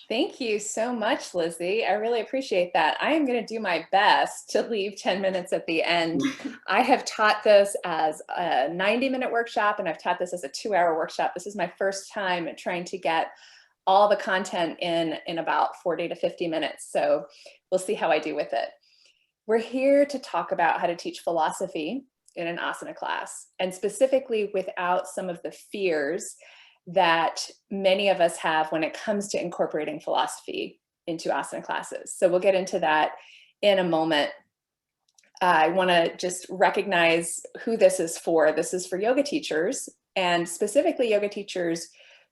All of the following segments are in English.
Thank you so much, Lizzie. I really appreciate that. I am going to do my best to leave 10 minutes at the end. I have taught this as a 90-minute workshop, and I've taught this as a 2-hour workshop. This is my first time trying to get all the content in about 40 to 50 minutes. So we'll see how I do with it. We're here to talk about how to teach philosophy in an asana class, and specifically without some of the fears that many of us have when it comes to incorporating philosophy into asana classes. So we'll get into that in a moment. I want to just recognize who this is for. This is for yoga teachers, and specifically yoga teachers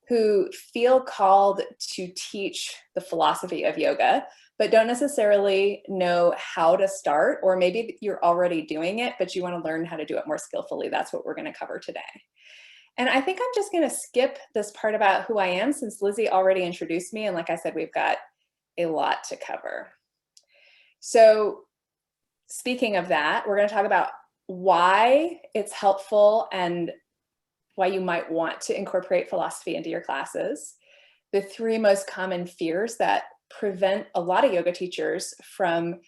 who feel called to teach the philosophy of yoga, but don't necessarily know how to start, or maybe you're already doing it, but you want to learn how to do it more skillfully. That's what we're going to cover today. And I think I'm just going to skip this part about who I am, since Lizzie already introduced me. And like I said, we've got a lot to cover. So speaking of that, we're going to talk about why it's helpful and why you might want to incorporate philosophy into your classes, the 3 most common fears that prevent a lot of yoga teachers from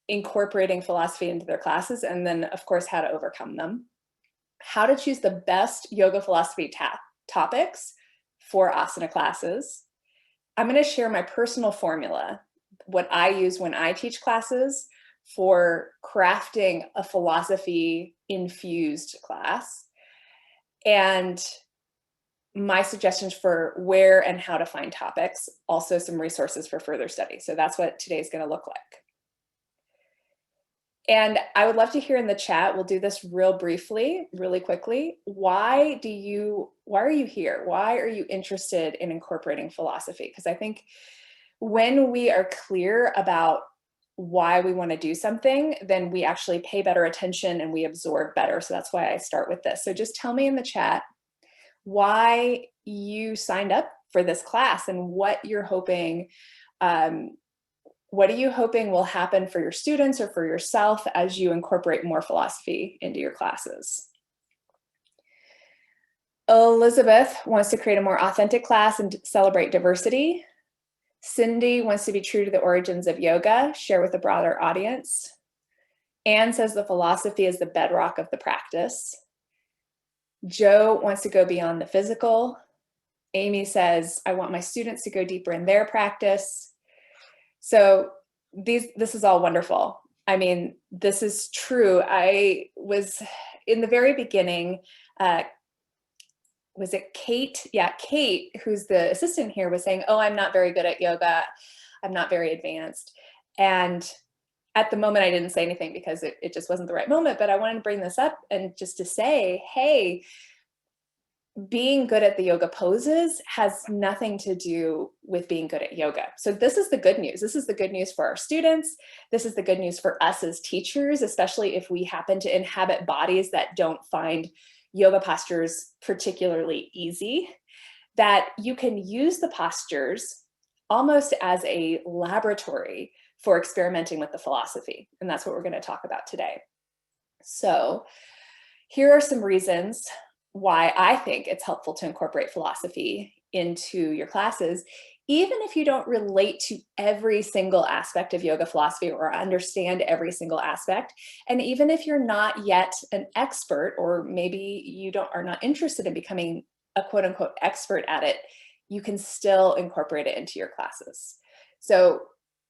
incorporating philosophy into their classes, and then, of course, how to overcome them, how to choose the best yoga philosophy topics for asana classes. I'm going to share my personal formula, what I use when I teach classes for crafting a philosophy infused class, and my suggestions for where and how to find topics, also some resources for further study. So that's what today's going to look like. And I would love to hear in the chat, we'll do this real briefly, really quickly. Why are you here? Why are you interested in incorporating philosophy? Because I think when we are clear about why we want to do something, then we actually pay better attention and we absorb better. So that's why I start with this. So just tell me in the chat why you signed up for this class and what you're hoping, what are you hoping will happen for your students or for yourself as you incorporate more philosophy into your classes? Elizabeth wants to create a more authentic class and celebrate diversity. Cindy wants to be true to the origins of yoga, share with a broader audience. Anne says the philosophy is the bedrock of the practice. Joe wants to go beyond the physical. Amy says, I want my students to go deeper in their practice. So this is all wonderful. I mean, this is true. I was in the very beginning, was it Kate? Yeah, Kate, who's the assistant here, was saying, oh, I'm not very good at yoga. I'm not very advanced. And at the moment, I didn't say anything because it just wasn't the right moment, but I wanted to bring this up and just to say, hey, being good at the yoga poses has nothing to do with being good at yoga. So this is the good news. This is the good news for our students. This is the good news for us as teachers, especially if we happen to inhabit bodies that don't find yoga postures particularly easy, that you can use the postures almost as a laboratory for experimenting with the philosophy. And that's what we're going to talk about today. So here are some reasons why I think it's helpful to incorporate philosophy into your classes, even if you don't relate to every single aspect of yoga philosophy or understand every single aspect. And even if you're not yet an expert, or maybe you are not interested in becoming a quote unquote expert at it, you can still incorporate it into your classes. So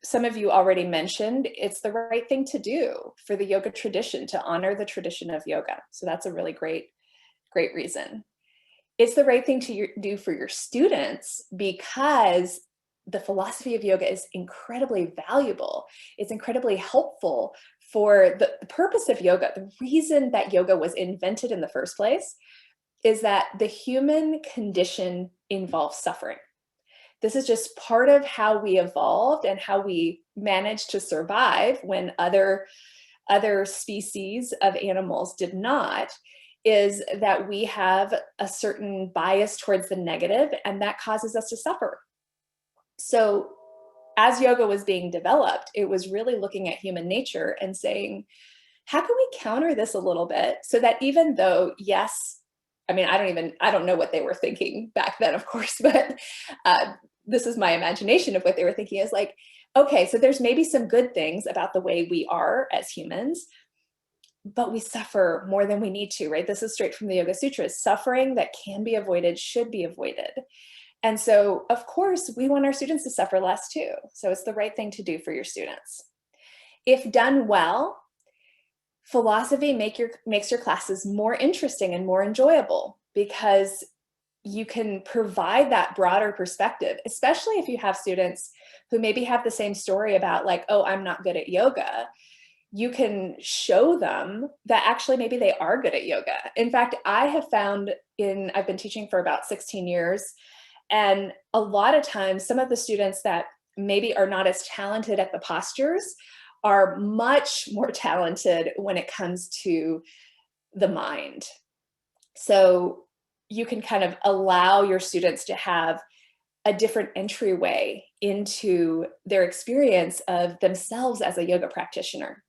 some of you already mentioned it's the right thing to do for the yoga tradition, to honor the tradition of yoga. So that's a really great reason. It's the right thing to do for your students because the philosophy of yoga is incredibly valuable. It's incredibly helpful for the purpose of yoga. The reason that yoga was invented in the first place is that the human condition involves suffering. This is just part of how we evolved and how we managed to survive when other species of animals did not, is that we have a certain bias towards the negative, and that causes us to suffer. So as yoga was being developed, it was really looking at human nature and saying, how can we counter this a little bit so that even though, yes, I mean, I don't know what they were thinking back then, of course, but this is my imagination of what they were thinking, is like, okay, so there's maybe some good things about the way we are as humans, but we suffer more than we need to, right? This is straight from the Yoga Sutras. Suffering that can be avoided should be avoided. And so, of course, we want our students to suffer less too. So it's the right thing to do for your students. If done well, philosophy makes your classes more interesting and more enjoyable, because you can provide that broader perspective, especially if you have students who maybe have the same story about like, oh, I'm not good at yoga. You can show them that actually maybe they are good at yoga. In fact, I have found I've been teaching for about 16 years, and a lot of times some of the students that maybe are not as talented at the postures are much more talented when it comes to the mind. So you can kind of allow your students to have a different entryway into their experience of themselves as a yoga practitioner.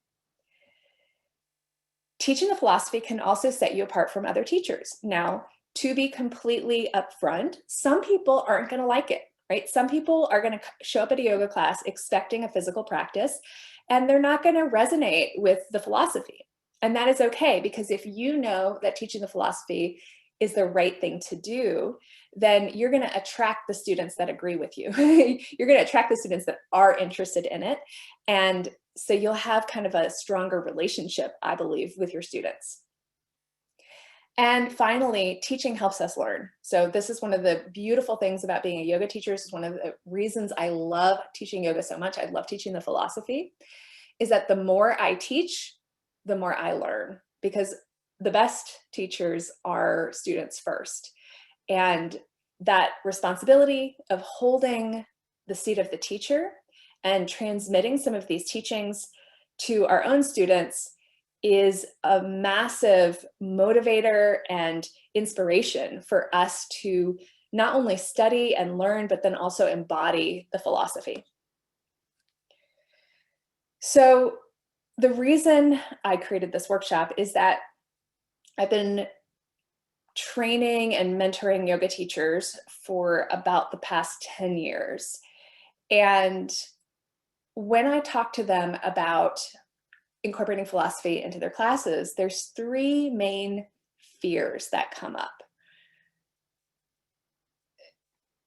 Teaching the philosophy can also set you apart from other teachers. Now, to be completely upfront, some people aren't going to like it, right? Some people are going to show up at a yoga class expecting a physical practice, and they're not going to resonate with the philosophy. And that is okay, because if you know that teaching the philosophy is the right thing to do, then you're going to attract the students that agree with you. You're going to attract the students that are interested in it. And so you'll have kind of a stronger relationship, I believe, with your students. And finally, teaching helps us learn. So this is one of the beautiful things about being a yoga teacher. This is one of the reasons I love teaching yoga so much. I love teaching the philosophy, is that the more I teach, the more I learn, because the best teachers are students first. And that responsibility of holding the seat of the teacher and transmitting some of these teachings to our own students is a massive motivator and inspiration for us to not only study and learn, but then also embody the philosophy. So the reason I created this workshop is that I've been training and mentoring yoga teachers for about the past 10 years. And when I talk to them about incorporating philosophy into their classes, there's three main fears that come up.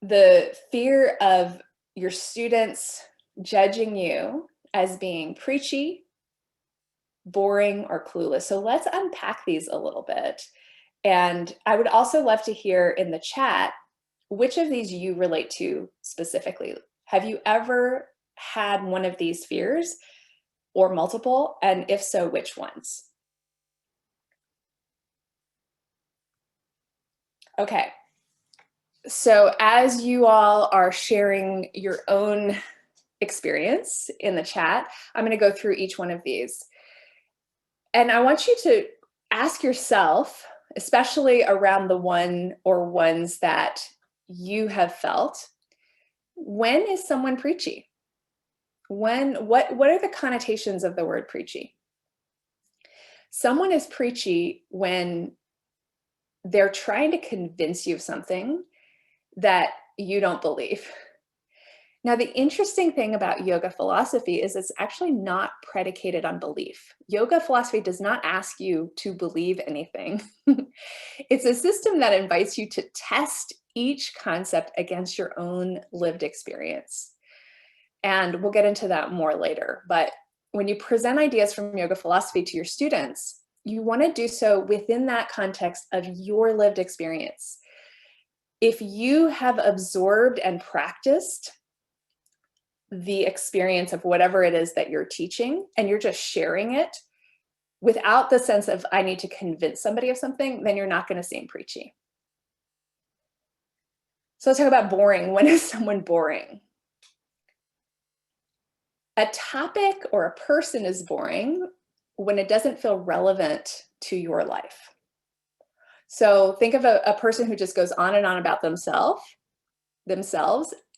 The fear of your students judging you as being preachy, boring, or clueless. So let's unpack these a little bit. And I would also love to hear in the chat which of these you relate to specifically. Have you ever had one of these fears or multiple? And if so, which ones? Okay. So as you all are sharing your own experience in the chat, I'm going to go through each one of these. And I want you to ask yourself, especially around the one or ones that you have felt, when is someone preachy? What are the connotations of the word preachy? Someone is preachy when they're trying to convince you of something that you don't believe. Now, the interesting thing about yoga philosophy is it's actually not predicated on belief. Yoga philosophy does not ask you to believe anything. It's a system that invites you to test each concept against your own lived experience. And we'll get into that more later. But when you present ideas from yoga philosophy to your students, you want to do so within that context of your lived experience. If you have absorbed and practiced the experience of whatever it is that you're teaching, and you're just sharing it without the sense of, I need to convince somebody of something, then you're not going to seem preachy. So let's talk about boring. When is someone boring? A topic or a person is boring when it doesn't feel relevant to your life. So think of a person who just goes on and on about themselves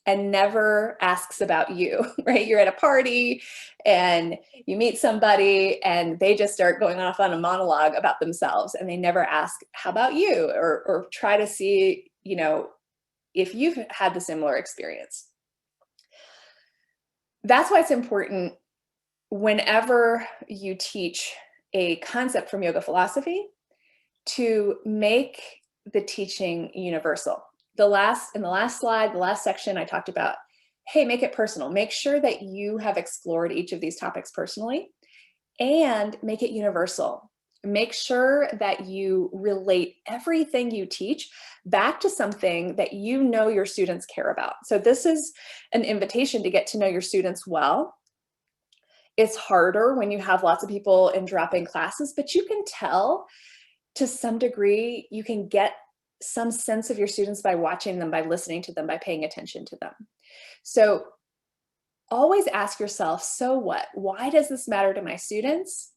and never asks about you, right? You're at a party and you meet somebody and they just start going off on a monologue about themselves, and they never ask, how about you? Or try to see, if you've had the similar experience. That's why it's important whenever you teach a concept from yoga philosophy to make the teaching universal. In the last slide, the last section, I talked about, hey, make it personal. Make sure that you have explored each of these topics personally and make it universal. Make sure that you relate everything you teach back to something that you know your students care about. So this is an invitation to get to know your students well. It's harder when you have lots of people in drop-in classes, but you can tell to some degree, you can get some sense of your students by watching them, by listening to them, by paying attention to them. So always ask yourself, so what? Why does this matter to my students?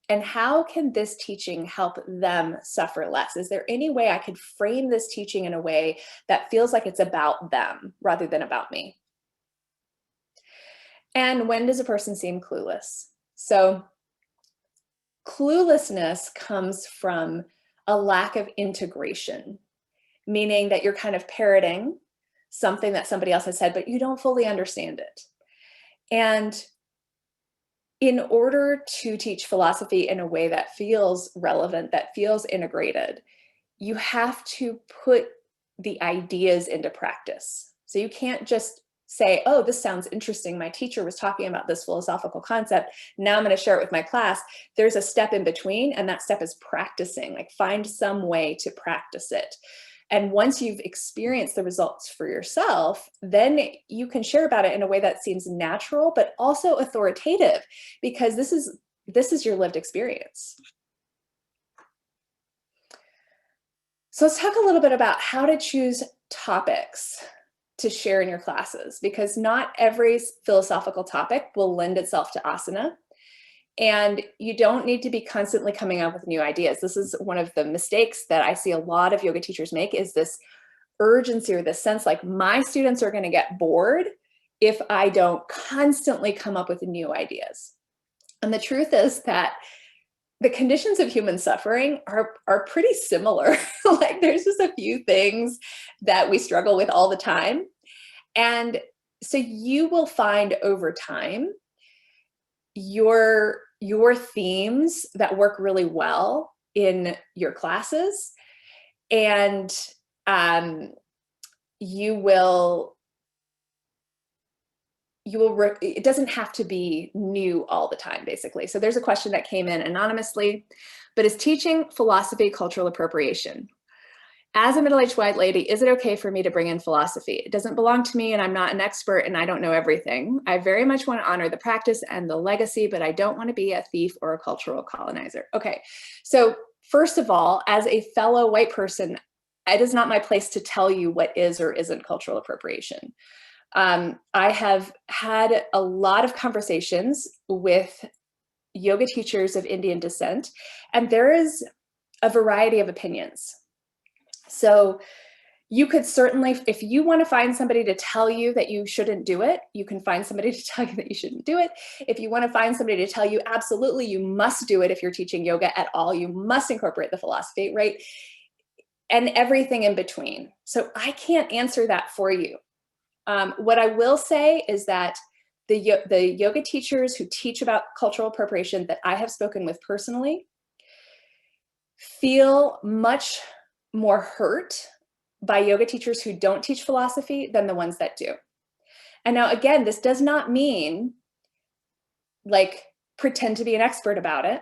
And how can this teaching help them suffer less? Is there any way I could frame this teaching in a way that feels like it's about them rather than about me? And when does a person seem clueless? So cluelessness comes from a lack of integration, meaning that you're kind of parroting something that somebody else has said, but you don't fully understand it. And in order to teach philosophy in a way that feels relevant, that feels integrated, you have to put the ideas into practice. So you can't just say, oh, this sounds interesting. My teacher was talking about this philosophical concept. Now I'm going to share it with my class. There's a step in between, and that step is practicing. Like, find some way to practice it. And once you've experienced the results for yourself, then you can share about it in a way that seems natural, but also authoritative, because this is your lived experience. So let's talk a little bit about how to choose topics to share in your classes, because not every philosophical topic will lend itself to asana. And you don't need to be constantly coming up with new ideas. This is one of the mistakes that I see a lot of yoga teachers make, is this urgency or this sense like my students are going to get bored if I don't constantly come up with new ideas. And the truth is that the conditions of human suffering are pretty similar. Like, there's just a few things that we struggle with all the time. And so you will find over time your themes that work really well in your classes, and it doesn't have to be new all the time, basically. So there's a question that came in anonymously, but is teaching philosophy cultural appropriation? As a middle-aged white lady, is it okay for me to bring in philosophy? It doesn't belong to me, and I'm not an expert, and I don't know everything. I very much want to honor the practice and the legacy, but I don't want to be a thief or a cultural colonizer. Okay, so first of all, as a fellow white person, it is not my place to tell you what is or isn't cultural appropriation. I have had a lot of conversations with yoga teachers of Indian descent, and there is a variety of opinions. So you could certainly, if you want to find somebody to tell you that you shouldn't do it, you can find somebody to tell you that you shouldn't do it. If you want to find somebody to tell you absolutely you must do it if you're teaching yoga at all, you must incorporate the philosophy, right? And everything in between. So I can't answer that for you. What I will say is that the yoga teachers who teach about cultural appropriation that I have spoken with personally feel much more hurt by yoga teachers who don't teach philosophy than the ones that do. And now, again, this does not mean like pretend to be an expert about it.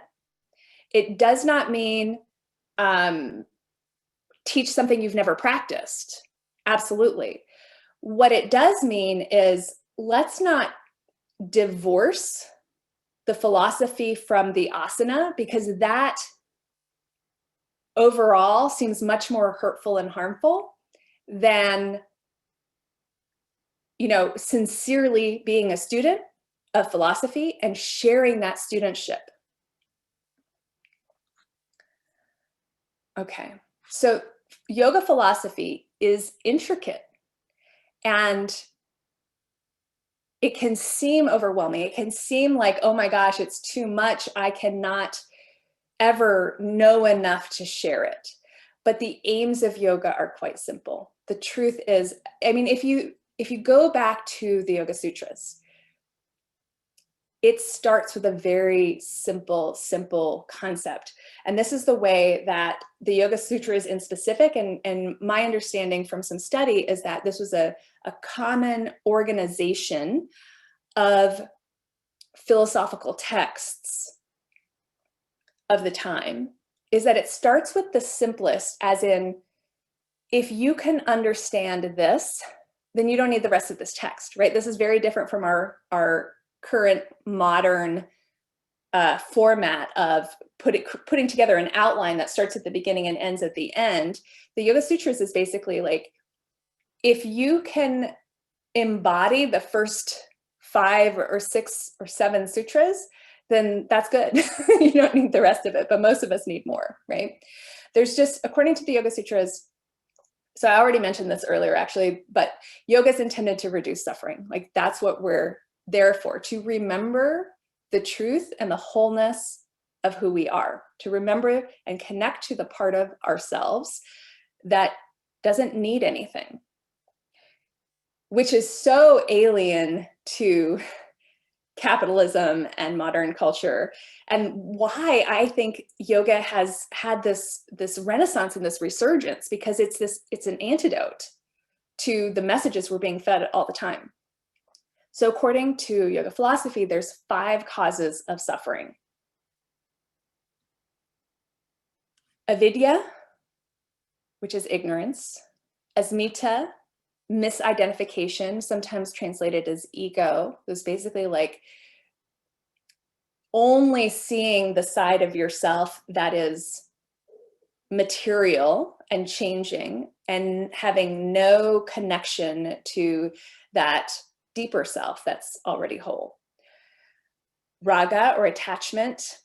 It does not mean teach something you've never practiced. Absolutely. What it does mean is let's not divorce the philosophy from the asana, because that overall seems much more hurtful and harmful than, you know, sincerely being a student of philosophy and sharing that studentship. Okay, so yoga philosophy is intricate, and it can seem overwhelming. It can seem like, oh my gosh, it's too much. I cannot ever know enough to share it. But the aims of yoga are quite simple. the truth is, I mean, if you go back to the Yoga Sutras, it starts with a very simple concept. And this is the way that the Yoga Sutras in specific, and my understanding from some study is that this was a common organization of philosophical texts of the time, is that it starts with the simplest, as in, if you can understand this, then you don't need the rest of this text, right? This is very different from our current modern format of putting together an outline that starts at the beginning and ends at the end. The Yoga Sutras is basically like, if you can embody the first 5 or 6 or 7 sutras, then that's good. You don't need the rest of it, but most of us need more, right? There's just, according to the Yoga Sutras, so I already mentioned this earlier actually, but yoga is intended to reduce suffering. Like, that's what we're there for, to remember the truth and the wholeness of who we are, to remember and connect to the part of ourselves that doesn't need anything, which is so alien to capitalism and modern culture, and why I think yoga has had this renaissance and this resurgence, because it's an antidote to the messages we're being fed all the time. So according to yoga philosophy, there's 5 causes of suffering. Avidya, which is ignorance. Asmita, misidentification, sometimes translated as ego. It's basically like only seeing the side of yourself that is material and changing, and having no connection to that deeper self that's already whole. Raga, or attachment.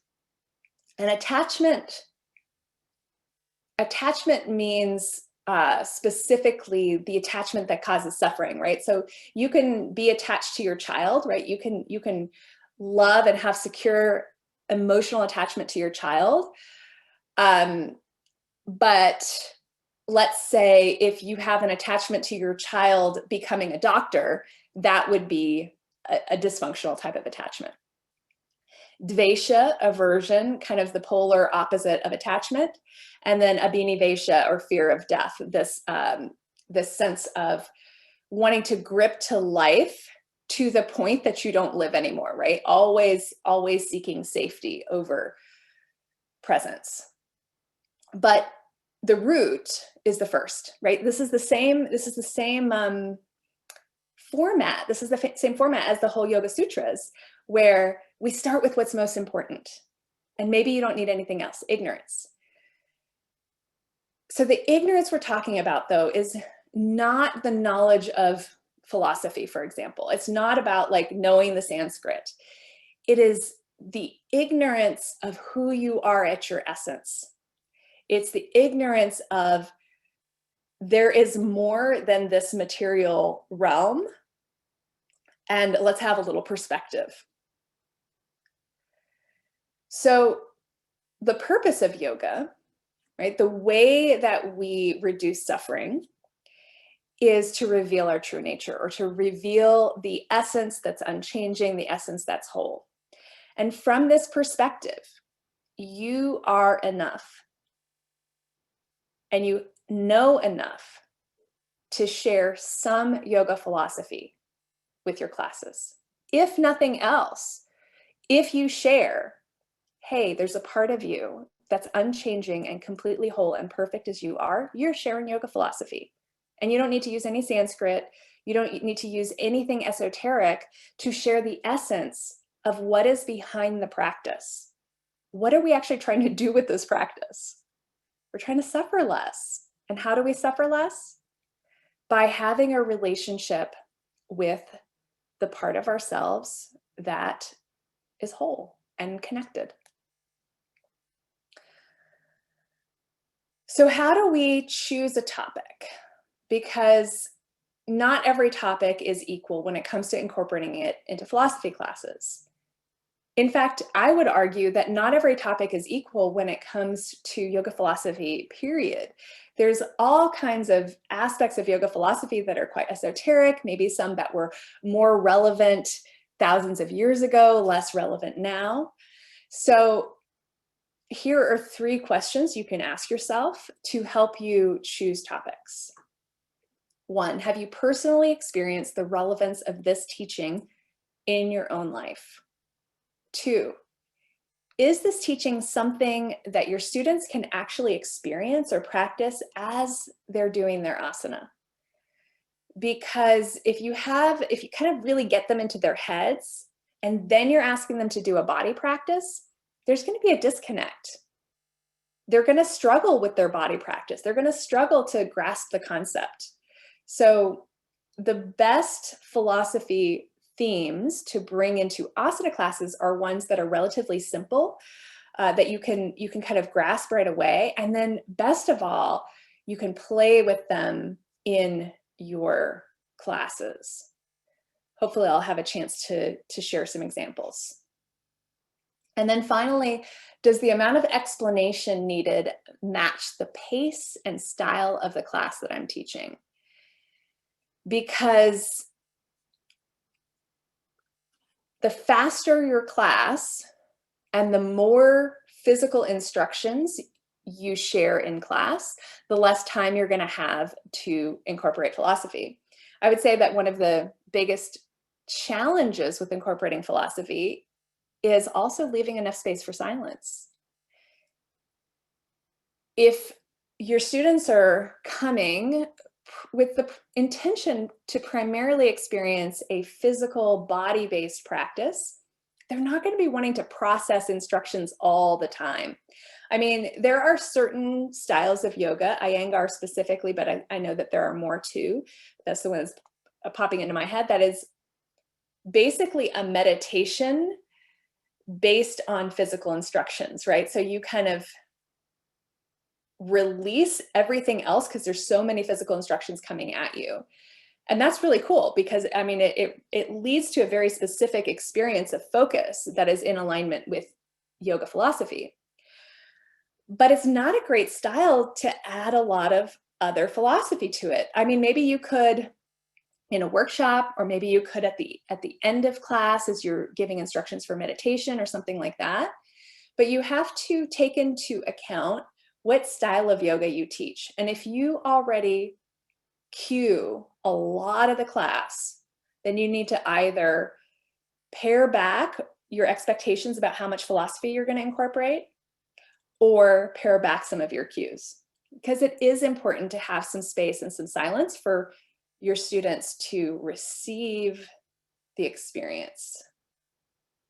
And attachment means specifically the attachment that causes suffering, right? So you can be attached to your child, right? You can love and have secure emotional attachment to your child. But let's say if you have an attachment to your child becoming a doctor, that would be a dysfunctional type of attachment. Dvesha, aversion, kind of the polar opposite of attachment. And then abhinivesha, or fear of death, this sense of wanting to grip to life to the point that you don't live anymore, right? Always seeking safety over presence. But the root is the first, right? This is the same format. This is the same format as the whole Yoga Sutras, where we start with what's most important. And maybe you don't need anything else, ignorance. So the ignorance we're talking about, though, is not the knowledge of philosophy, for example. It's not about like knowing the Sanskrit. It is the ignorance of who you are at your essence. It's the ignorance of there is more than this material realm, and let's have a little perspective. So the purpose of yoga, right, the way that we reduce suffering, is to reveal our true nature, or to reveal the essence that's unchanging, the essence that's whole. And from this perspective, you are enough, and you know enough to share some yoga philosophy with your classes. If nothing else, if you share, hey, there's a part of you that's unchanging and completely whole and perfect as you are, you're sharing yoga philosophy. And you don't need to use any Sanskrit. You don't need to use anything esoteric to share the essence of what is behind the practice. What are we actually trying to do with this practice? We're trying to suffer less. And how do we suffer less? By having a relationship with the part of ourselves that is whole and connected. So how do we choose a topic? Because not every topic is equal when it comes to incorporating it into philosophy classes. In fact, I would argue that not every topic is equal when it comes to yoga philosophy, period. there's all kinds of aspects of yoga philosophy that are quite esoteric, maybe some that were more relevant thousands of years ago, less relevant now. So here are 3 questions you can ask yourself to help you choose topics. 1, have you personally experienced the relevance of this teaching in your own life? 2, is this teaching something that your students can actually experience or practice as they're doing their asana? Because if you kind of really get them into their heads and then you're asking them to do a body practice, there's going to be a disconnect. They're going to struggle with their body practice. They're going to struggle to grasp the concept. So the best philosophy themes to bring into asana classes are ones that are relatively simple, that you can kind of grasp right away. And then best of all, you can play with them in your classes. Hopefully I'll have a chance to share some examples. And then finally, does the amount of explanation needed match the pace and style of the class that I'm teaching? Because the faster your class and the more physical instructions you share in class, the less time you're going to have to incorporate philosophy. I would say that one of the biggest challenges with incorporating philosophy is also leaving enough space for silence. If your students are coming with the intention to primarily experience a physical body-based practice, they're not going to be wanting to process instructions all the time. I mean, there are certain styles of yoga, Iyengar specifically, but I know that there are more too. That's the one that's popping into my head. That is basically a meditation based on physical instructions, right? So you kind of release everything else because there's so many physical instructions coming at you. And that's really cool because, I mean, it leads to a very specific experience of focus that is in alignment with yoga philosophy. But it's not a great style to add a lot of other philosophy to it. I mean, maybe you could in a workshop, or maybe you could at the end of class as you're giving instructions for meditation or something like that. But you have to take into account what style of yoga you teach. And if you already cue a lot of the class, then you need to either pare back your expectations about how much philosophy you're going to incorporate, or pare back some of your cues. Because it is important to have some space and some silence for your students to receive the experience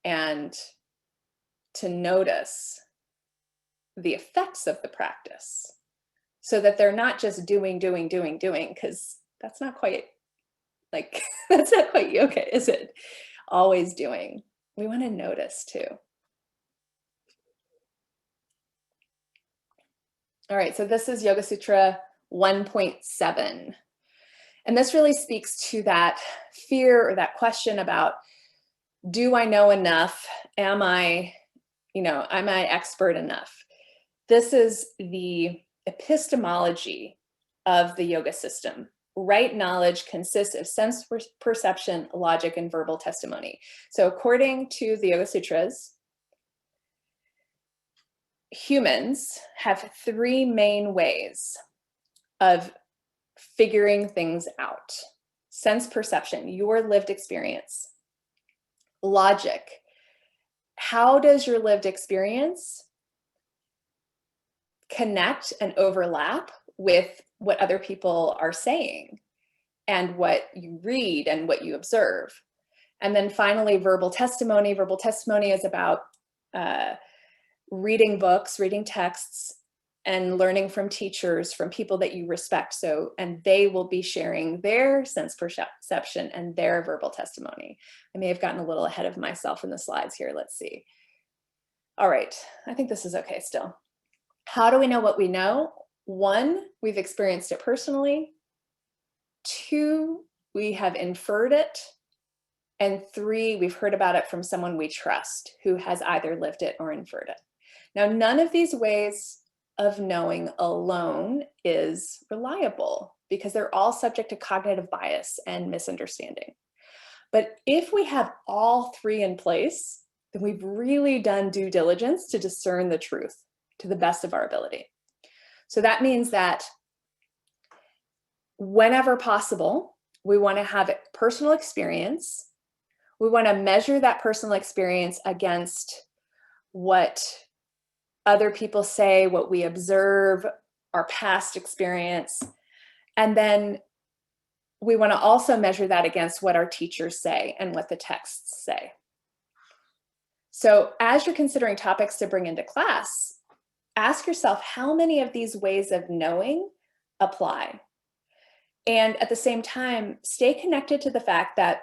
and to notice the effects of the practice so that they're not just doing, because that's not quite like, that's not quite yoga, is it? Always doing. We want to notice too. All right, so this is Yoga Sutra 1.7. And this really speaks to that fear or that question about, do I know enough? Am I expert enough? This is the epistemology of the yoga system. Right knowledge consists of sense perception, logic, and verbal testimony. So according to the Yoga Sutras, humans have 3 main ways of figuring things out. Sense perception, your lived experience. Logic, how does your lived experience connect and overlap with what other people are saying and what you read and what you observe? And then finally, verbal testimony. Verbal testimony is about reading books, reading texts, and learning from teachers, from people that you respect. And they will be sharing their sense perception and their verbal testimony. I may have gotten a little ahead of myself in the slides here. Let's see. All right, I think this is okay still. How do we know what we know? 1, we've experienced it personally. 2, we have inferred it. And 3, we've heard about it from someone we trust who has either lived it or inferred it. Now, none of these ways of knowing alone is reliable because they're all subject to cognitive bias and misunderstanding. But if we have all three in place, then we've really done due diligence to discern the truth to the best of our ability. So that means that whenever possible, we want to have personal experience. We want to measure that personal experience against what other people say, what we observe, our past experience. And then we want to also measure that against what our teachers say and what the texts say. So as you're considering topics to bring into class, ask yourself how many of these ways of knowing apply. And at the same time, stay connected to the fact that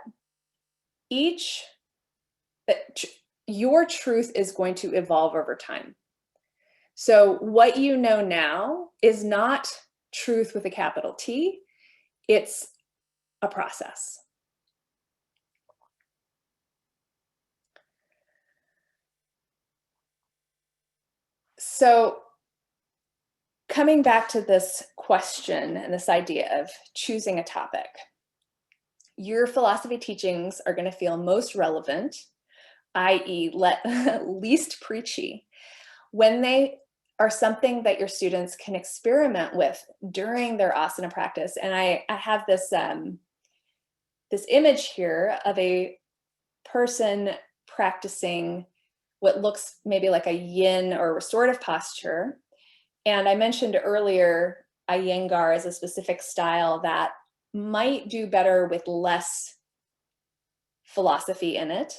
your truth is going to evolve over time. So what you know now is not truth with a capital T, it's a process. So coming back to this question and this idea of choosing a topic, your philosophy teachings are going to feel most relevant, i.e. least preachy, when they are something that your students can experiment with during their asana practice. And I have this, this image here of a person practicing what looks maybe like a yin or restorative posture. And I mentioned earlier, Iyengar is a specific style that might do better with less philosophy in it.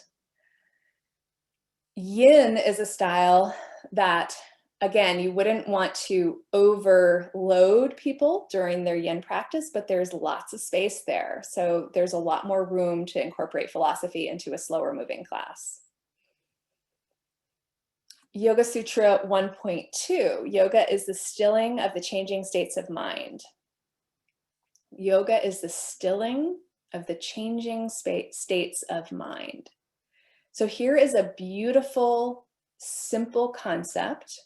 Yin is a style that, again, you wouldn't want to overload people during their yin practice, but there's lots of space there. So there's a lot more room to incorporate philosophy into a slower moving class. Yoga Sutra 1.2, yoga is the stilling of the changing states of mind. Yoga is the stilling of the changing states of mind. So here is a beautiful, simple concept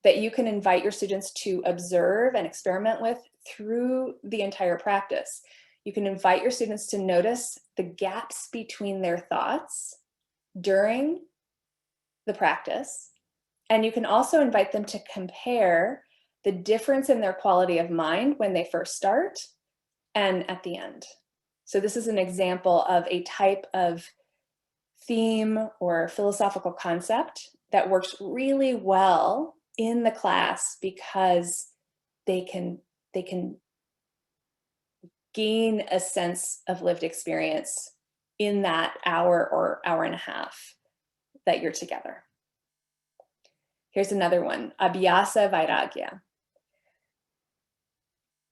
that you can invite your students to observe and experiment with through the entire practice. You can invite your students to notice the gaps between their thoughts during the practice. And you can also invite them to compare the difference in their quality of mind when they first start and at the end. So this is an example of a type of theme or philosophical concept that works really well in the class because they can gain a sense of lived experience in that hour or hour and a half that you're together. Here's another one, Abhyasa Vairagya.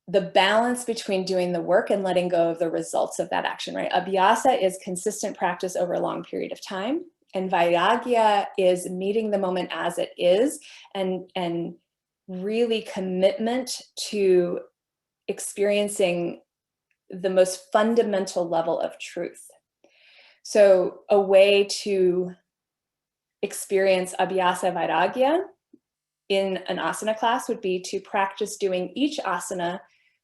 The balance between doing the work and letting go of the results of that action, right? Abhyasa is consistent practice over a long period of time. And Vairagya is meeting the moment as it is and really commitment to experiencing the most fundamental level of truth. So a way to experience Abhyasa Vairagya in an asana class would be to practice doing each asana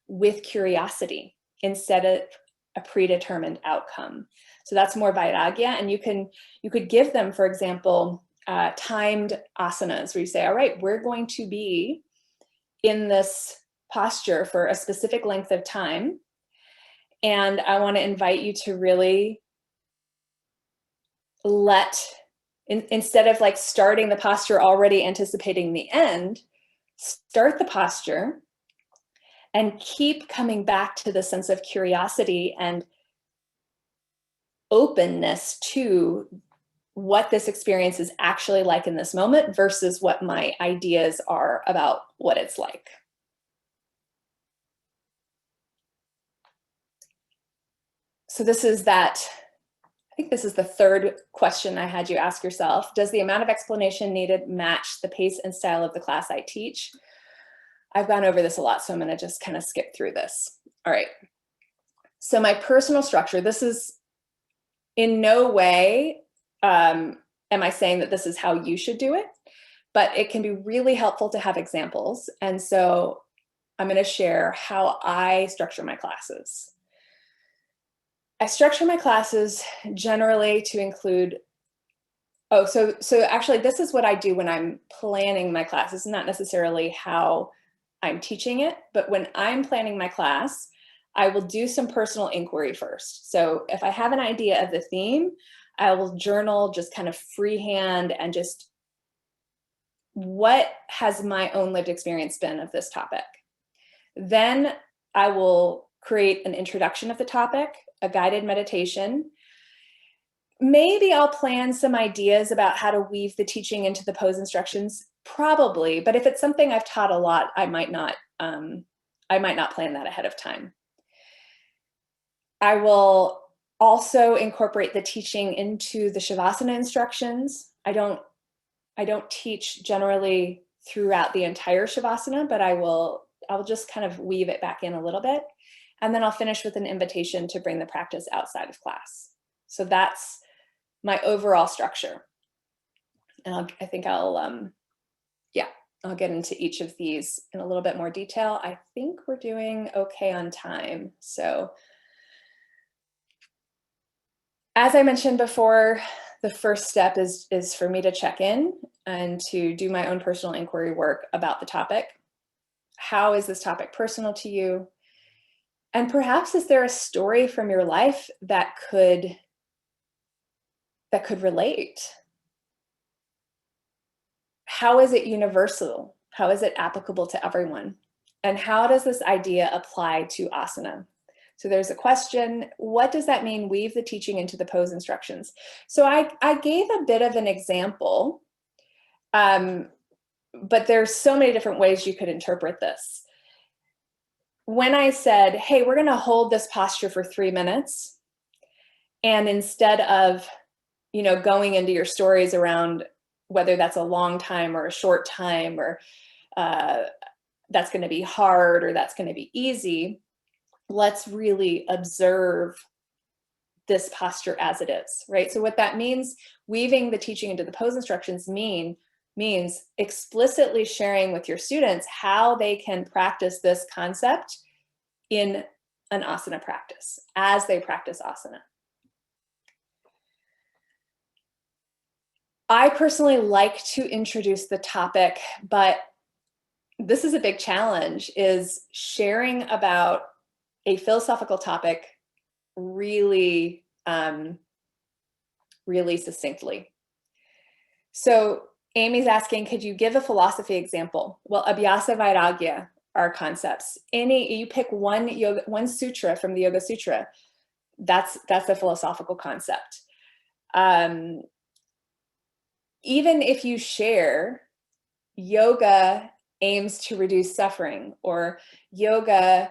with curiosity instead of a predetermined outcome. So that's more Vairagya, and you could give them, for example, timed asanas where you say, all right, we're going to be in this posture for a specific length of time, and I want to invite you to really instead of like starting the posture already anticipating the end, start the posture and keep coming back to the sense of curiosity and openness to what this experience is actually like in this moment versus what my ideas are about what it's like. So this is that, I think this is the third question I had you ask yourself. Does the amount of explanation needed match the pace and style of the class I teach? I've gone over this a lot, so I'm gonna just kind of skip through this. All right, so my personal structure, this is in no way am I saying that this is how you should do it, but it can be really helpful to have examples. And so I'm going to share how I structure my classes. I structure my classes generally to include, so actually this is what I do when I'm planning my classes, not necessarily how I'm teaching it, but when I'm planning my class, I will do some personal inquiry first. So if I have an idea of the theme, I will journal just kind of freehand and just what has my own lived experience been of this topic. Then I will create an introduction of the topic, a guided meditation. Maybe I'll plan some ideas about how to weave the teaching into the pose instructions, probably, but if it's something I've taught a lot, I might not plan that ahead of time. I will also incorporate the teaching into the Shavasana instructions. I don't teach generally throughout the entire Shavasana, but I'll just kind of weave it back in a little bit. And then I'll finish with an invitation to bring the practice outside of class. So that's my overall structure. And I think I'll get into each of these in a little bit more detail. I think we're doing okay on time. So as I mentioned before, the first step is for me to check in and to do my own personal inquiry work about the topic. How is this topic personal to you? And perhaps is there a story from your life that could relate? How is it universal? How is it applicable to everyone? And how does this idea apply to asana? So there's a question, what does that mean, weave the teaching into the pose instructions? So I gave a bit of an example, but there's so many different ways you could interpret this. When I said, hey, we're gonna hold this posture for 3 minutes, and instead of, going into your stories around whether that's a long time or a short time, or that's gonna be hard or that's gonna be easy, let's really observe this posture as it is, right? So what that means, weaving the teaching into the pose instructions means explicitly sharing with your students how they can practice this concept in an asana practice as they practice asana. I personally like to introduce the topic, but this is a big challenge, is sharing about a philosophical topic really, really succinctly. So Amy's asking, could you give a philosophy example? Well, Abhyasa Vairagya are concepts. You pick one sutra from the Yoga Sutra, that's a philosophical concept. Even if you share, yoga aims to reduce suffering, or yoga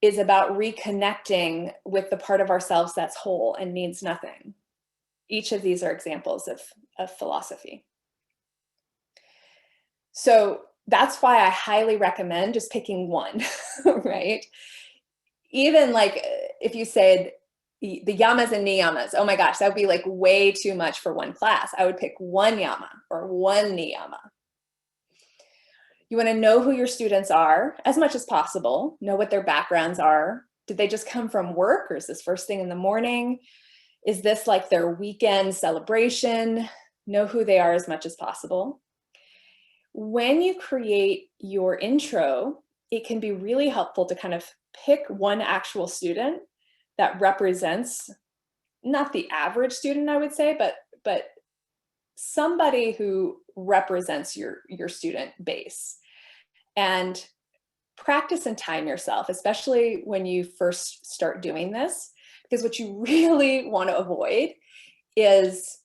is about reconnecting with the part of ourselves that's whole and needs nothing. Each of these are examples of philosophy. So that's why I highly recommend just picking one, right? Even like if you said the yamas and niyamas, oh my gosh, that would be like way too much for one class. I would pick one yama or one niyama. You want to know who your students are as much as possible, know what their backgrounds are. Did they just come from work, or is this first thing in the morning? Is this like their weekend celebration? Know who they are as much as possible. When you create your intro, it can be really helpful to kind of pick one actual student that represents, not the average student, I would say, but somebody who represents your student base. And practice and time yourself, especially when you first start doing this, because what you really want to avoid is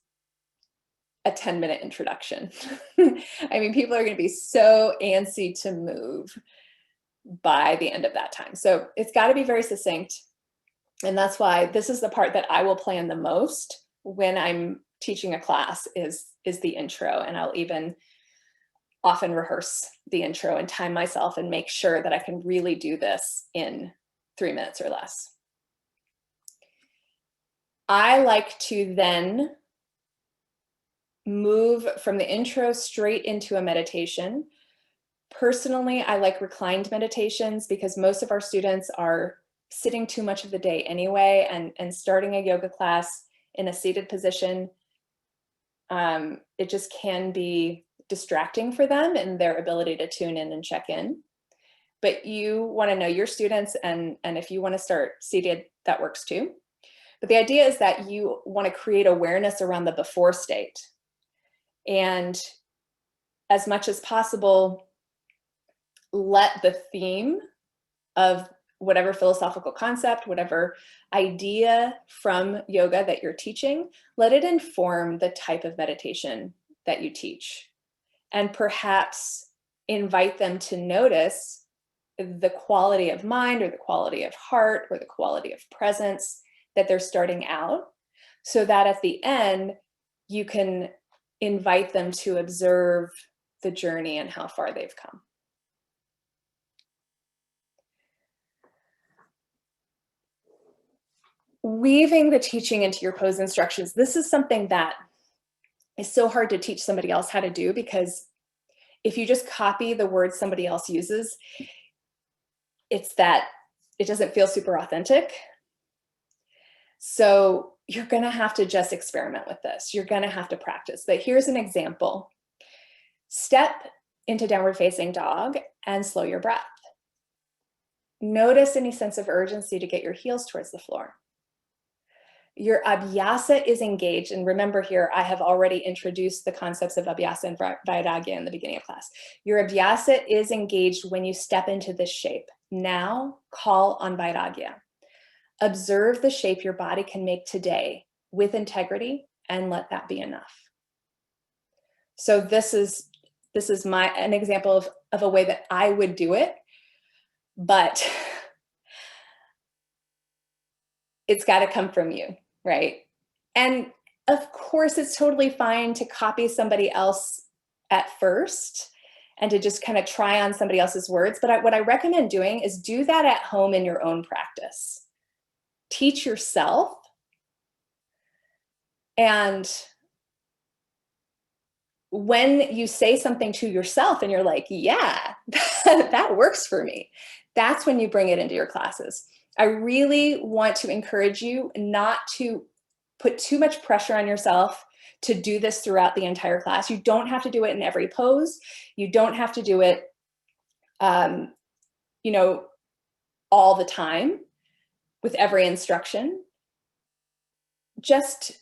a 10-minute introduction. I mean, people are going to be so antsy to move by the end of that time. So it's got to be very succinct. And that's why this is the part that I will plan the most when I'm teaching a class is the intro. And I'll even often rehearse the intro and time myself and make sure that I can really do this in 3 minutes or less. I like to then move from the intro straight into a meditation. Personally, I like reclined meditations because most of our students are sitting too much of the day anyway, and starting a yoga class in a seated position, it just can be distracting for them and their ability to tune in and check in. But you want to know your students, and if you want to start seated, that works too. But the idea is that you want to create awareness around the before state. And as much as possible, let the theme of whatever philosophical concept, whatever idea from yoga that you're teaching, let it inform the type of meditation that you teach. And perhaps invite them to notice the quality of mind or the quality of heart or the quality of presence that they're starting out, so that at the end, you can invite them to observe the journey and how far they've come. Weaving the teaching into your pose instructions. This is something that is so hard to teach somebody else how to do, because if you just copy the words somebody else uses, it's that it doesn't feel super authentic. So you're going to have to just experiment with this. You're going to have to practice. But here's an example. Step into downward facing dog and slow your breath. Notice any sense of urgency to get your heels towards the floor. Your abhyasa is engaged. And remember here, I have already introduced the concepts of abhyasa and vairagya in the beginning of class. Your abhyasa is engaged when you step into this shape. Now call on vairagya. Observe the shape your body can make today with integrity, and let that be enough. So this is an example of a way that I would do it, but it's got to come from you, right? And of course, it's totally fine to copy somebody else at first and to just kind of try on somebody else's words. But what I recommend doing is do that at home in your own practice. Teach yourself, and when you say something to yourself and you're like, yeah, that works for me, that's when you bring it into your classes. I really want to encourage you not to put too much pressure on yourself to do this throughout the entire class. You don't have to do it in every pose. You don't have to do it, all the time with every instruction. Just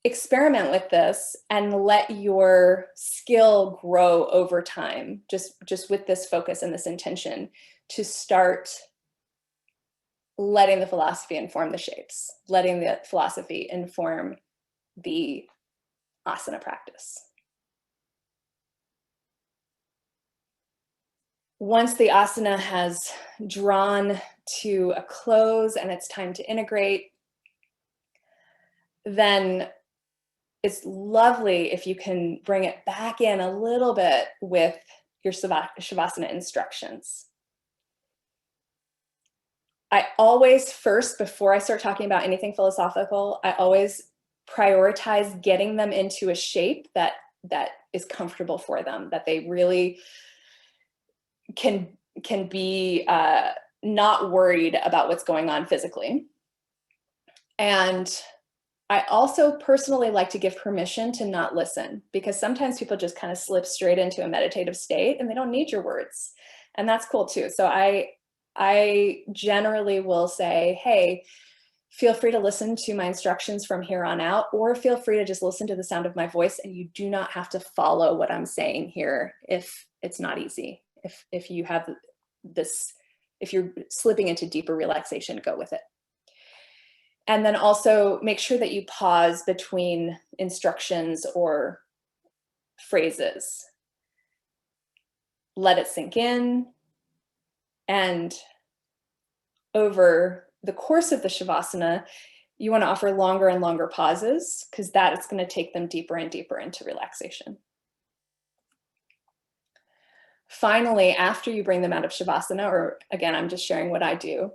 experiment with this and let your skill grow over time, just with this focus and this intention to start letting the philosophy inform the shapes, letting the philosophy inform the asana practice. Once the asana has drawn to a close and it's time to integrate, then it's lovely if you can bring it back in a little bit with your shavasana instructions. I always first, before I start talking about anything philosophical, I always prioritize getting them into a shape that is comfortable for them, that they really can be not worried about what's going on physically. And I also personally like to give permission to not listen, because sometimes people just kind of slip straight into a meditative state and they don't need your words. And that's cool too. So I generally will say, hey, feel free to listen to my instructions from here on out, or feel free to just listen to the sound of my voice, and you do not have to follow what I'm saying here if it's not easy. If you have this, if you're slipping into deeper relaxation, go with it. And then also make sure that you pause between instructions or phrases. Let it sink in. And over the course of the shavasana, you want to offer longer and longer pauses, because that is going to take them deeper and deeper into relaxation. Finally, after you bring them out of shavasana, or again, I'm just sharing what I do.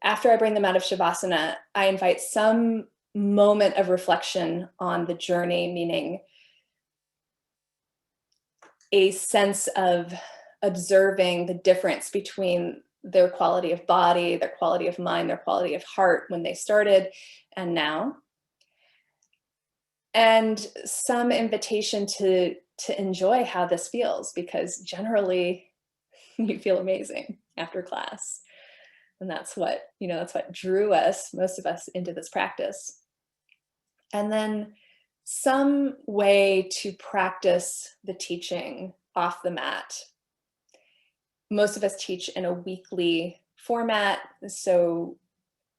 After I bring them out of shavasana, I invite some moment of reflection on the journey, meaning a sense of observing the difference between their quality of body, their quality of mind, their quality of heart when they started and now. And some invitation to enjoy how this feels, because generally you feel amazing after class. And that's what, that's what drew us, most of us, into this practice. And then some way to practice the teaching off the mat. Most of us teach in a weekly format, so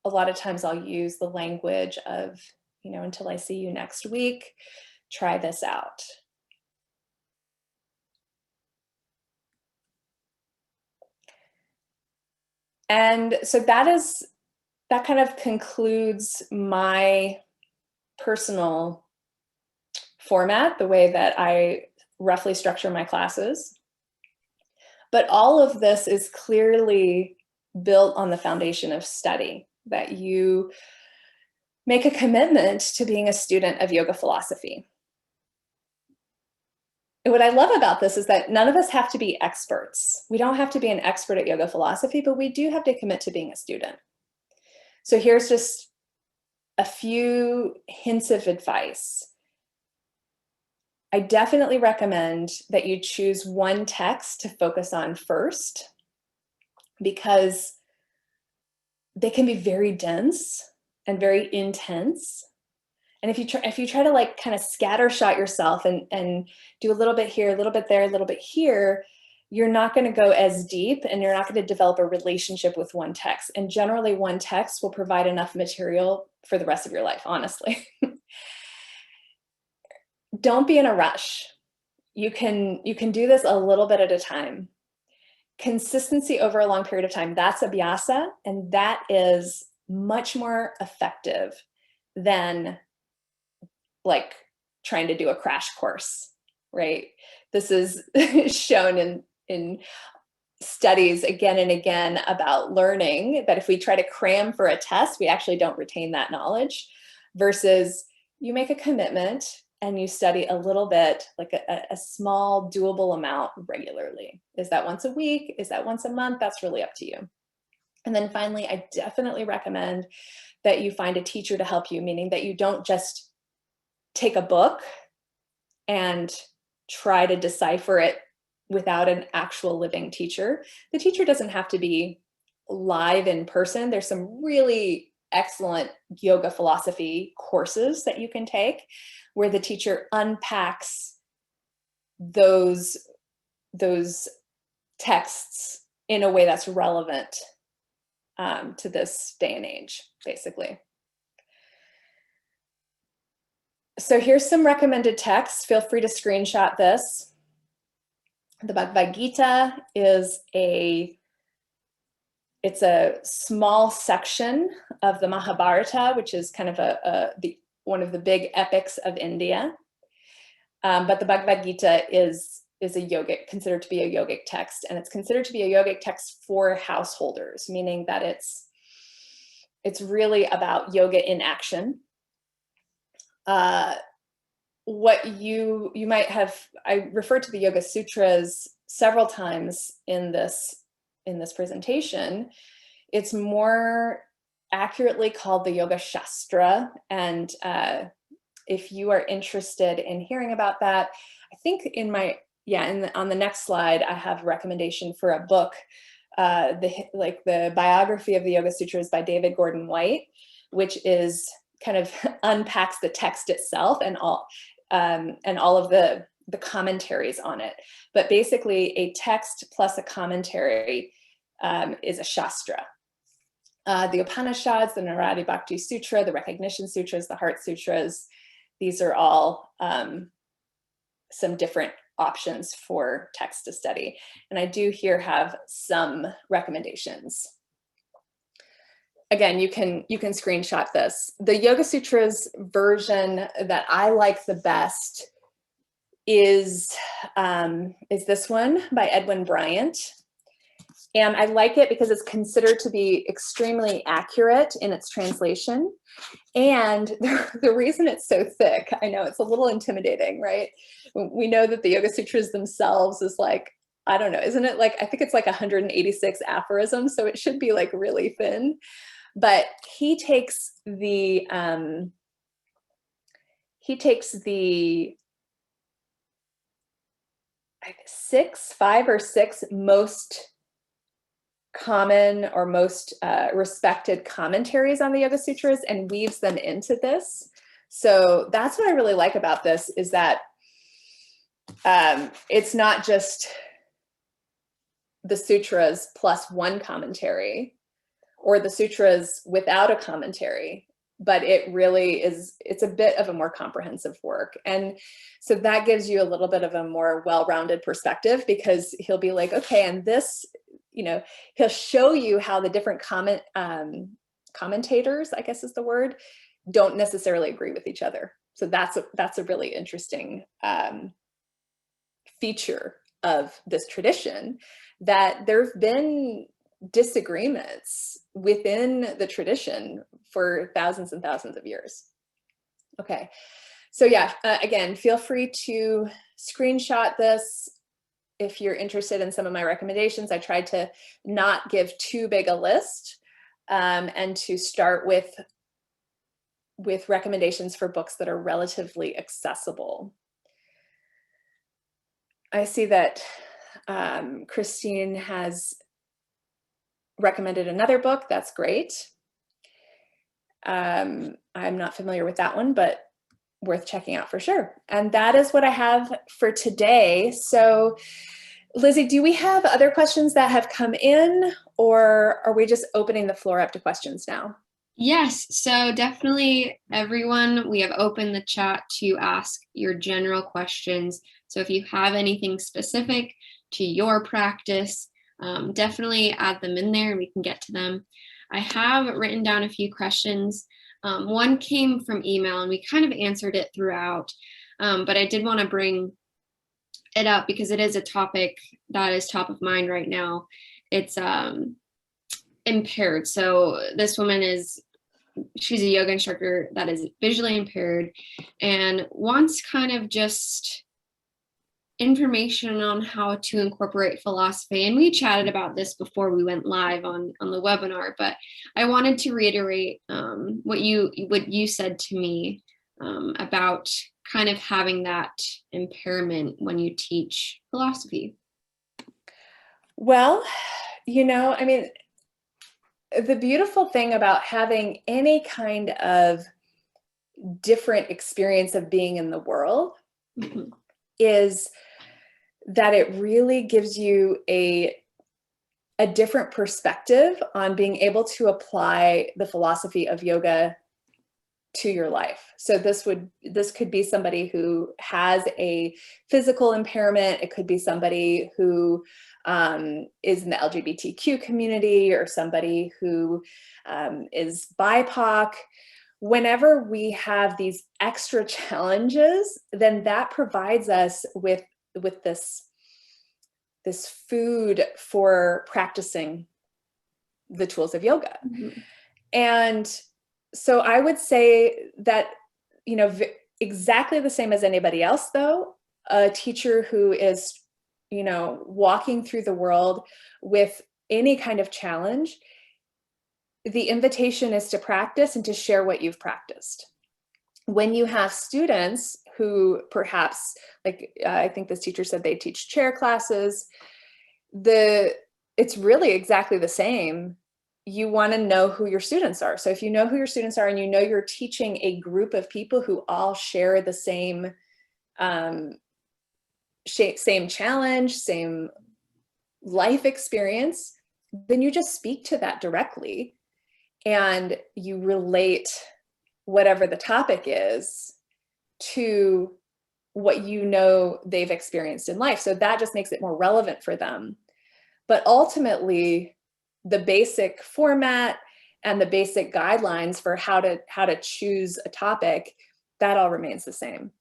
a lot of times I'll use the language of, until I see you next week, try this out. And so that kind of concludes my personal format, the way that I roughly structure my classes. But all of this is clearly built on the foundation of study, that you make a commitment to being a student of yoga philosophy. And what I love about this is that none of us have to be experts. We don't have to be an expert at yoga philosophy, but we do have to commit to being a student. So here's just a few hints of advice. I definitely recommend that you choose one text to focus on first, because they can be very dense and very intense. And if you try to like kind of scattershot yourself and do a little bit here, a little bit there, a little bit here, you're not going to go as deep, and you're not going to develop a relationship with one text. And generally one text will provide enough material for the rest of your life, honestly. Don't be in a rush. You can do this a little bit at a time. Consistency over a long period of time, that's abhyasa, and that is much more effective than like trying to do a crash course, right? This is shown in studies again and again about learning, that if we try to cram for a test, we actually don't retain that knowledge, versus you make a commitment and you study a little bit, like a small doable amount regularly. Is that once a week? Is that once a month? That's really up to you. And then finally, I definitely recommend that you find a teacher to help you, meaning that you don't just take a book and try to decipher it without an actual living teacher. The teacher doesn't have to be live in person. There's some really excellent yoga philosophy courses that you can take where the teacher unpacks those texts in a way that's relevant to this day and age, basically. So here's some recommended texts. Feel free to screenshot this. The Bhagavad Gita is it's a small section of the Mahabharata, which is kind of one of the big epics of India. But the Bhagavad Gita is considered to be a yogic text, and it's considered to be a yogic text for householders, meaning that it's really about yoga in action. What you might have, I referred to the Yoga Sutras several times in this presentation. It's more accurately called the Yoga Shastra, and if you are interested in hearing about that, I think on the next slide I have a recommendation for a book, the biography of the Yoga Sutras by David Gordon White, which is kind of unpacks the text itself and all of the commentaries on it. But basically, a text plus a commentary is a shastra. The Upanishads, the Naradi Bhakti Sutra, the Recognition Sutras, the Heart Sutras, these are all some different options for text to study. And I do here have some recommendations. Again, you can screenshot this. The Yoga Sutras version that I like the best is this one by Edwin Bryant. And I like it because it's considered to be extremely accurate in its translation. And the reason it's so thick, I know it's a little intimidating, right? We know that the Yoga Sutras themselves is like, I don't know, isn't it like, I think it's like 186 aphorisms, so it should be like really thin. But he takes the five or six most common or most respected commentaries on the Yoga Sutras and weaves them into this. So that's what I really like about this, is that it's not just the sutras plus one commentary or the sutras without a commentary, but it really is, it's a bit of a more comprehensive work. And so that gives you a little bit of a more well-rounded perspective, because he'll be like, okay, and this, you know, he'll show you how the different commentators, I guess is the word, don't necessarily agree with each other. So that's a really interesting feature of this tradition, that there have been disagreements within the tradition for thousands and thousands of years. Okay, so yeah, again, feel free to screenshot this if you're interested in some of my recommendations. I tried to not give too big a list, and to start with recommendations for books that are relatively accessible. I see that Christine has recommended another book. That's great. I'm not familiar with that one, but worth checking out for sure. And that is what I have for today. So Lizzie, do we have other questions that have come in, or are we just opening the floor up to questions now? Yes, so definitely everyone, we have opened the chat to ask your general questions. So if you have anything specific to your practice, definitely add them in there and we can get to them. I have written down a few questions. One came from email and we kind of answered it throughout, but I did want to bring it up because it is a topic that is top of mind right now. It's impaired. So this woman she's a yoga instructor that is visually impaired and wants kind of just information on how to incorporate philosophy. And we chatted about this before we went live on the webinar, but I wanted to reiterate what you said to me about kind of having that impairment when you teach philosophy. Well, you know, I mean, the beautiful thing about having any kind of different experience of being in the world is that it really gives you a different perspective on being able to apply the philosophy of yoga to your life. So this could be somebody who has a physical impairment. It could be somebody who is in the LGBTQ community, or somebody who is BIPOC. Whenever we have these extra challenges, then that provides us with this food for practicing the tools of yoga. Mm-hmm. And so I would say that, you know, exactly the same as anybody else, though, a teacher who is, you know, walking through the world with any kind of challenge, the invitation is to practice and to share what you've practiced. When you have students who perhaps, like I think this teacher said they teach chair classes, it's really exactly the same. You want to know who your students are. So if you know who your students are and you know you're teaching a group of people who all share the same same challenge, same life experience, then you just speak to that directly and you relate whatever the topic is to what you know they've experienced in life. So that just makes it more relevant for them. But ultimately, the basic format and the basic guidelines for how to choose a topic, that all remains the same.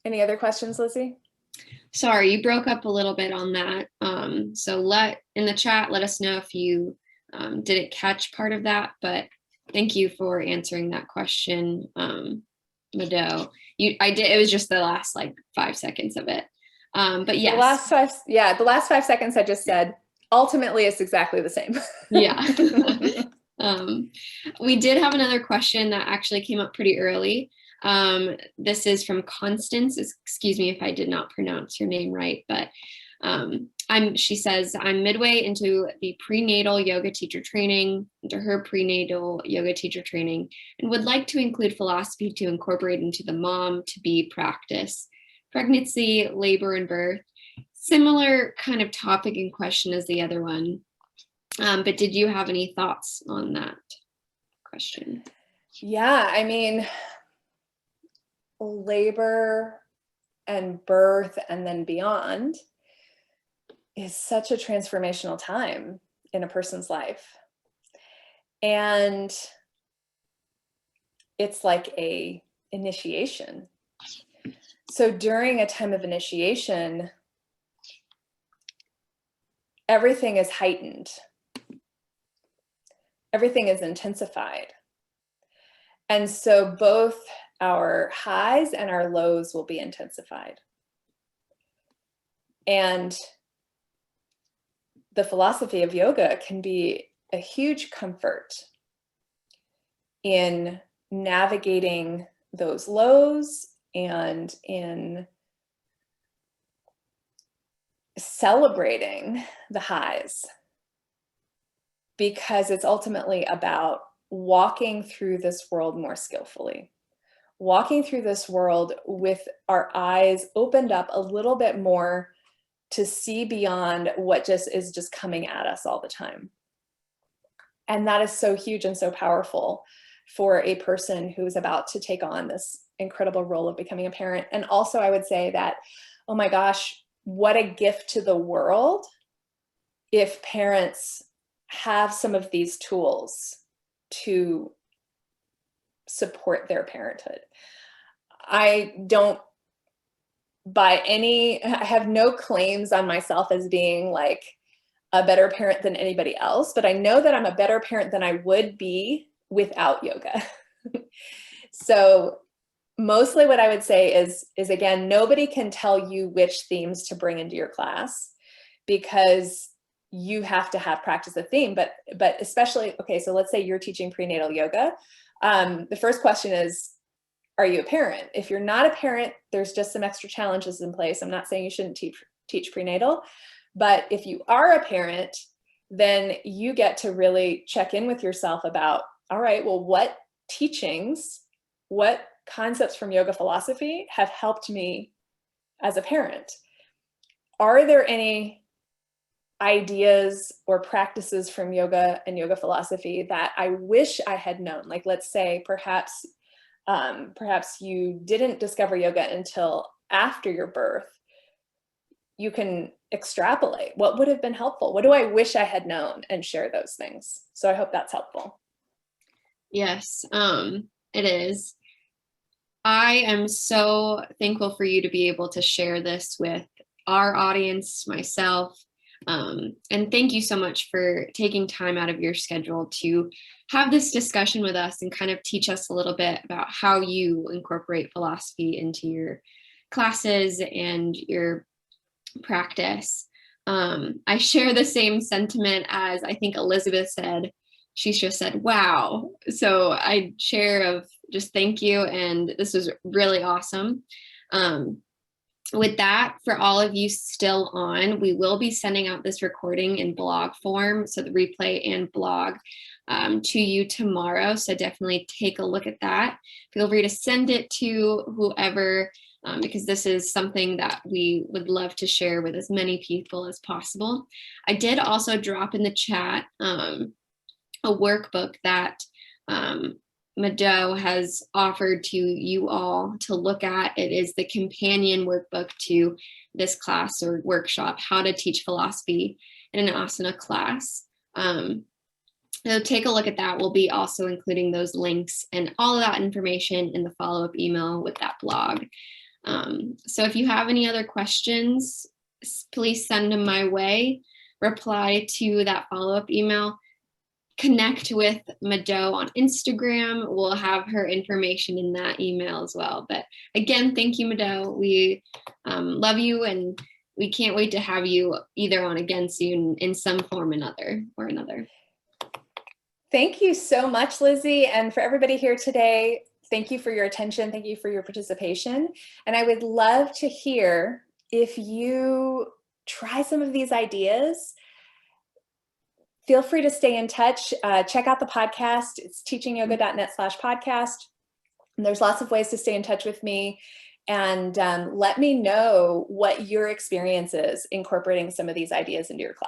Any other questions, Lizzie? Sorry, you broke up a little bit on that. So in the chat, let us know if you didn't catch part of that, but thank you for answering that question, Mado. I did, it was just the last like 5 seconds of it. But yes. The last 5 seconds I just said, ultimately it's exactly the same. Yeah. We did have another question that actually came up pretty early. This is from Constance. Excuse me if I did not pronounce your name right, but she says, I'm midway into the prenatal yoga teacher training, into her prenatal yoga teacher training, and would like to include philosophy to incorporate into the mom to be practice, pregnancy, labor, and birth. Similar kind of topic and question as the other one. But did you have any thoughts on that question? Yeah, I mean, labor and birth and then beyond is such a transformational time in a person's life. And it's like a initiation. So during a time of initiation, everything is heightened. Everything is intensified. And so both our highs and our lows will be intensified. And the philosophy of yoga can be a huge comfort in navigating those lows and in celebrating the highs, because it's ultimately about walking through this world more skillfully, walking through this world with our eyes opened up a little bit more to see beyond what is just coming at us all the time. And that is so huge and so powerful for a person who is about to take on this incredible role of becoming a parent. And also I would say that, oh my gosh, what a gift to the world if parents have some of these tools to support their parenthood. I have no claims on myself as being like a better parent than anybody else, but I know that I'm a better parent than I would be without yoga. So mostly what I would say is again, nobody can tell you which themes to bring into your class, because you have to have practice a theme, but especially, okay, so let's say you're teaching prenatal yoga. The first question is, are you a parent? If you're not a parent, there's just some extra challenges in place. I'm not saying you shouldn't teach prenatal, but if you are a parent, then you get to really check in with yourself about, all right, well, what teachings, what concepts from yoga philosophy have helped me as a parent? Are there any ideas or practices from yoga and yoga philosophy that I wish I had known? Like, let's say perhaps you didn't discover yoga until after your birth. You can extrapolate what would have been helpful. What do I wish I had known, and share those things. So I hope that's helpful. Yes, it is. I am so thankful for you to be able to share this with our audience, myself. And thank you so much for taking time out of your schedule to have this discussion with us and kind of teach us a little bit about how you incorporate philosophy into your classes and your practice. I share the same sentiment as I think Elizabeth said. She just said, wow. So I share of just thank you. And this was really awesome. With that, for all of you still on, we will be sending out this recording in blog form, so the replay and blog, to you tomorrow. So definitely take a look at that. Feel free to send it to whoever, because this is something that we would love to share with as many people as possible. I did also drop in the chat a workbook that Mado has offered to you all to look at. It is the companion workbook to this class or workshop, How to Teach Philosophy in an Asana Class. So take a look at that. We'll be also including those links and all of that information in the follow-up email with that blog. So if you have any other questions, please send them my way. Reply to that follow-up email. Connect with Mado on Instagram. We'll have her information in that email as well. But again, thank you, Mado. We love you, and we can't wait to have you either on again soon in some form or another. Thank you so much, Lizzie. And for everybody here today, thank you for your attention. Thank you for your participation. And I would love to hear if you try some of these ideas. Feel free to stay in touch. Check out the podcast. It's teachingyoga.net/podcast. And there's lots of ways to stay in touch with me. And let me know what your experience is incorporating some of these ideas into your class.